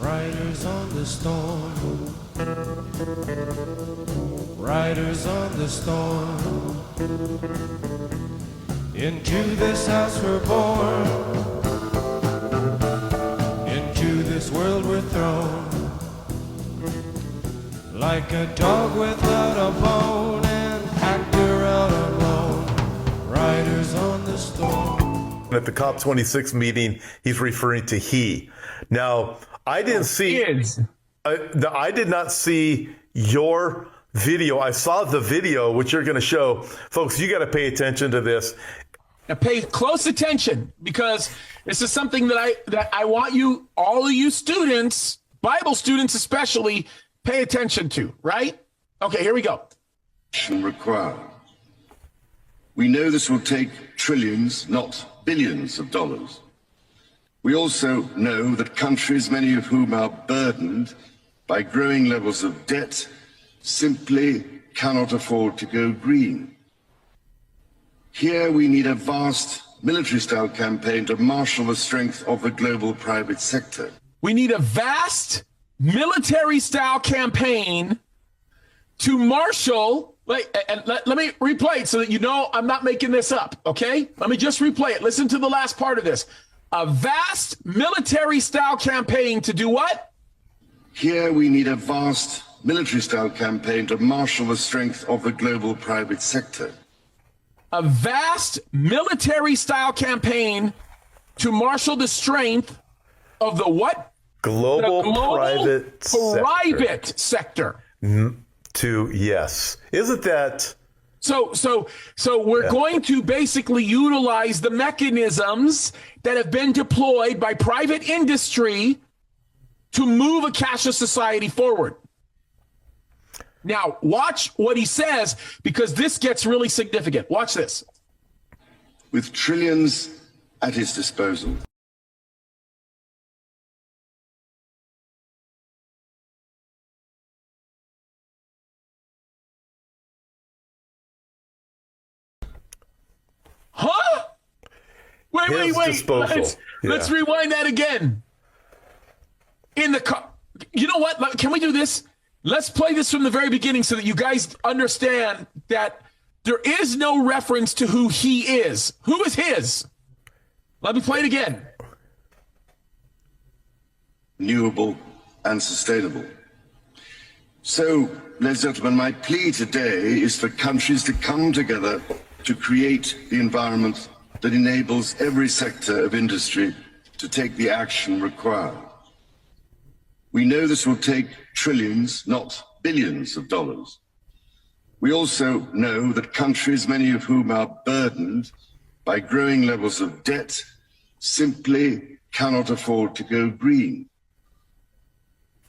Riders on the storm. Riders on the storm. Into this house we're born. Into this world we're thrown. Like a dog without a bone, an actor out alone. Riders on the storm. At the COP26 meeting, he's referring to he. Now, I didn't see. I did not see your video. I saw the video, which you're going to show. Folks, you got to pay attention to this. Now pay close attention, because this is something that I want you, all of you students, Bible students especially, pay attention to, right? Okay, here we go. Required. We know this will take trillions, not billions of dollars. We also know that countries, many of whom are burdened by growing levels of debt, simply cannot afford to go green. Here we need a vast military-style campaign to marshal the strength of the global private sector. We need a vast military-style campaign to marshal, and let me replay it so that you know I'm not making this up, okay? Let me just replay it. Listen to the last part of this. A vast military-style campaign to do what? Here we need a vast military-style campaign to marshal the strength of the global private sector. A vast military-style campaign to marshal the strength of the what? Global private sector. Yes. Isn't that? So we're going to basically utilize the mechanisms that have been deployed by private industry to move a cashless society forward. Now, watch what he says, because this gets really significant. Watch this. With trillions at his disposal. Huh? Wait. Let's rewind that again. You know what? Can we do this? Let's play this from the very beginning so that you guys understand that there is no reference to who he is. Who is his? Let me play it again. Renewable and sustainable. So, ladies and gentlemen, my plea today is for countries to come together to create the environment that enables every sector of industry to take the action required. We know this will take trillions, not billions of dollars. We also know that countries, many of whom are burdened by growing levels of debt, simply cannot afford to go green.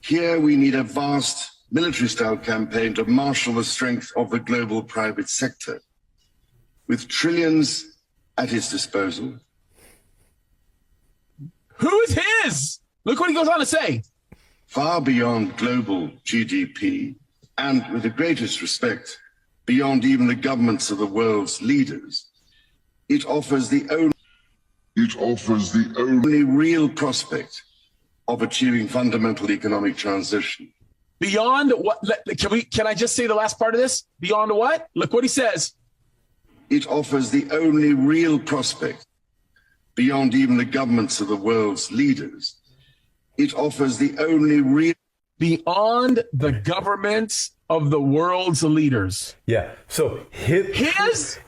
Here we need a vast military-style campaign to marshal the strength of the global private sector. With trillions at his disposal. Who is his? Look what he goes on to say. Far beyond global GDP, and with the greatest respect, beyond even the governments of the world's leaders, it offers the only real prospect of achieving fundamental economic transition. Beyond what? Can I just say the last part of this? Beyond what? Look what he says. It offers the only real prospect, beyond even the governments of the world's leaders. It offers the only real... Beyond the governments of the world's leaders. Yeah. So his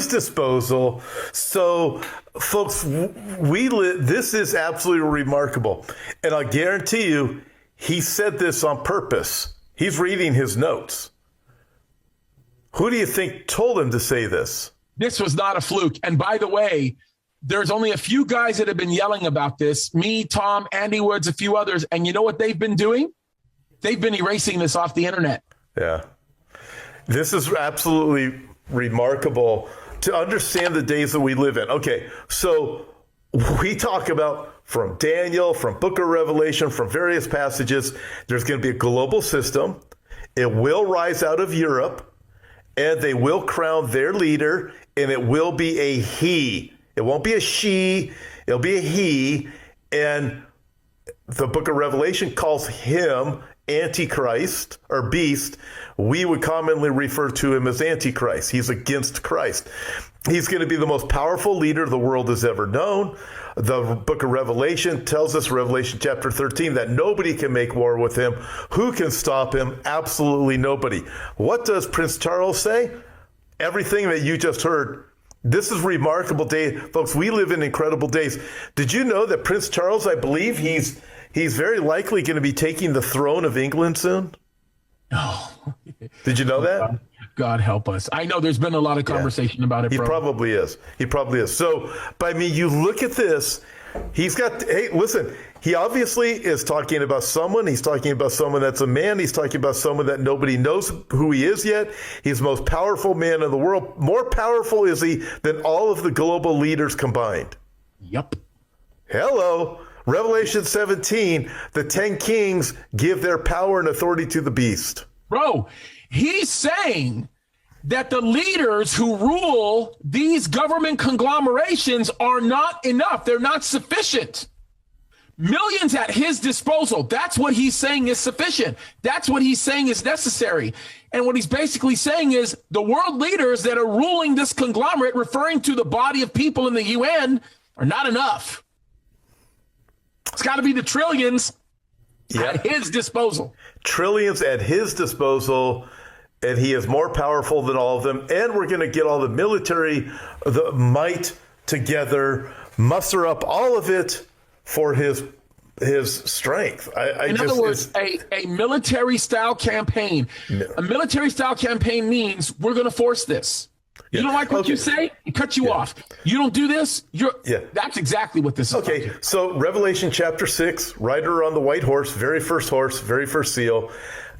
disposal. So, folks, this is absolutely remarkable. And I guarantee you, he said this on purpose. He's reading his notes. Who do you think told him to say this? This was not a fluke. And by the way, there's only a few guys that have been yelling about this. Me, Tom, Andy Woods, a few others. And you know what they've been doing? They've been erasing this off the internet. Yeah. This is absolutely remarkable to understand the days that we live in. Okay, so we talk about from Daniel, from Book of Revelation, from various passages, there's going to be a global system. It will rise out of Europe, and they will crown their leader, and it will be a he. It won't be a she. It'll be a he. And the book of Revelation calls him Antichrist or beast. We would commonly refer to him as Antichrist. He's against Christ. He's going to be the most powerful leader the world has ever known. The book of Revelation tells us, Revelation chapter 13, that nobody can make war with him. Who can stop him? Absolutely nobody. What does Prince Charles say? Everything that you just heard. This is remarkable day. Folks, we live in incredible days. Did you know that Prince Charles, I believe he's very likely going to be taking the throne of England soon? Oh. Did you know that? God help us. I know there's been a lot of conversation about it, He bro. probably is. He probably is. So, but I mean, you look at this, he's got, hey, listen, he obviously is talking about someone. He's talking about someone that's a man. He's talking about someone that nobody knows who he is yet. He's the most powerful man in the world. More powerful is he than all of the global leaders combined. Yep. Hello. Revelation 17, the 10 kings give their power and authority to the beast. Bro, he's saying that the leaders who rule these government conglomerations are not enough. They're not sufficient. Millions at his disposal. That's what he's saying is sufficient. That's what he's saying is necessary. And what he's basically saying is the world leaders that are ruling this conglomerate, referring to the body of people in the UN, are not enough. It's got to be the trillions at his disposal. Trillions at his disposal, and he is more powerful than all of them. And we're going to get all the military, the might together, muster up all of it for his strength. In other words, a military-style campaign. A military-style campaign means we're going to force this. You don't like what you say? It cuts you off. You don't do this? That's exactly what this is. Okay, so Revelation chapter 6, rider on the white horse, very first seal,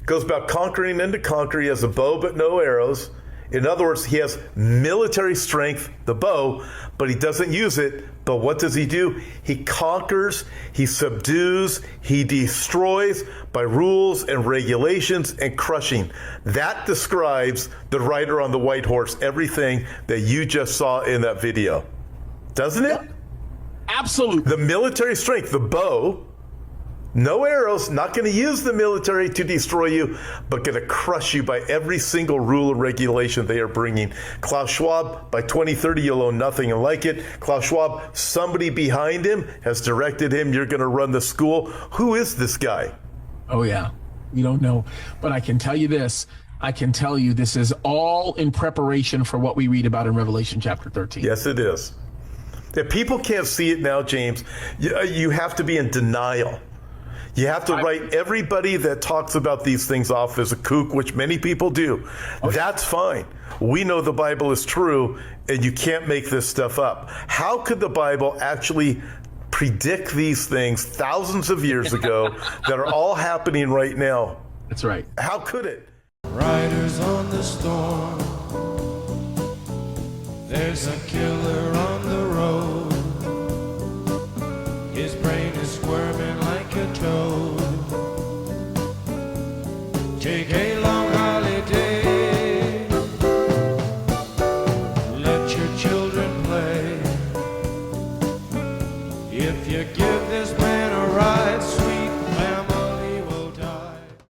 goes about conquering and to conquer. He has a bow but no arrows. In other words, he has military strength, the bow, but he doesn't use it. But what does he do? He conquers, he subdues, he destroys by rules and regulations and crushing. That describes the rider on the white horse, everything that you just saw in that video. Doesn't it? Absolutely. The military strength, the bow, no arrows, not going to use the military to destroy you, but going to crush you by every single rule and regulation they are bringing. Klaus Schwab, by 2030, you'll own nothing and like it. Klaus Schwab, somebody behind him has directed him, you're going to run the school. Who is this guy? Oh, yeah. You don't know. But I can tell you this. I can tell you this is all in preparation for what we read about in Revelation chapter 13. Yes, it is. If people can't see it now, James, you have to be in denial. You have to write everybody that talks about these things off as a kook, which many people do. That's fine. We know the Bible is true, and you can't make this stuff up. How could the Bible actually predict these things thousands of years ago that are all happening right now? That's right. How could it? Riders on the storm. There's a killer on the road. His brain is squirming like a toad. Take a long holiday. Let your children play. If you give this man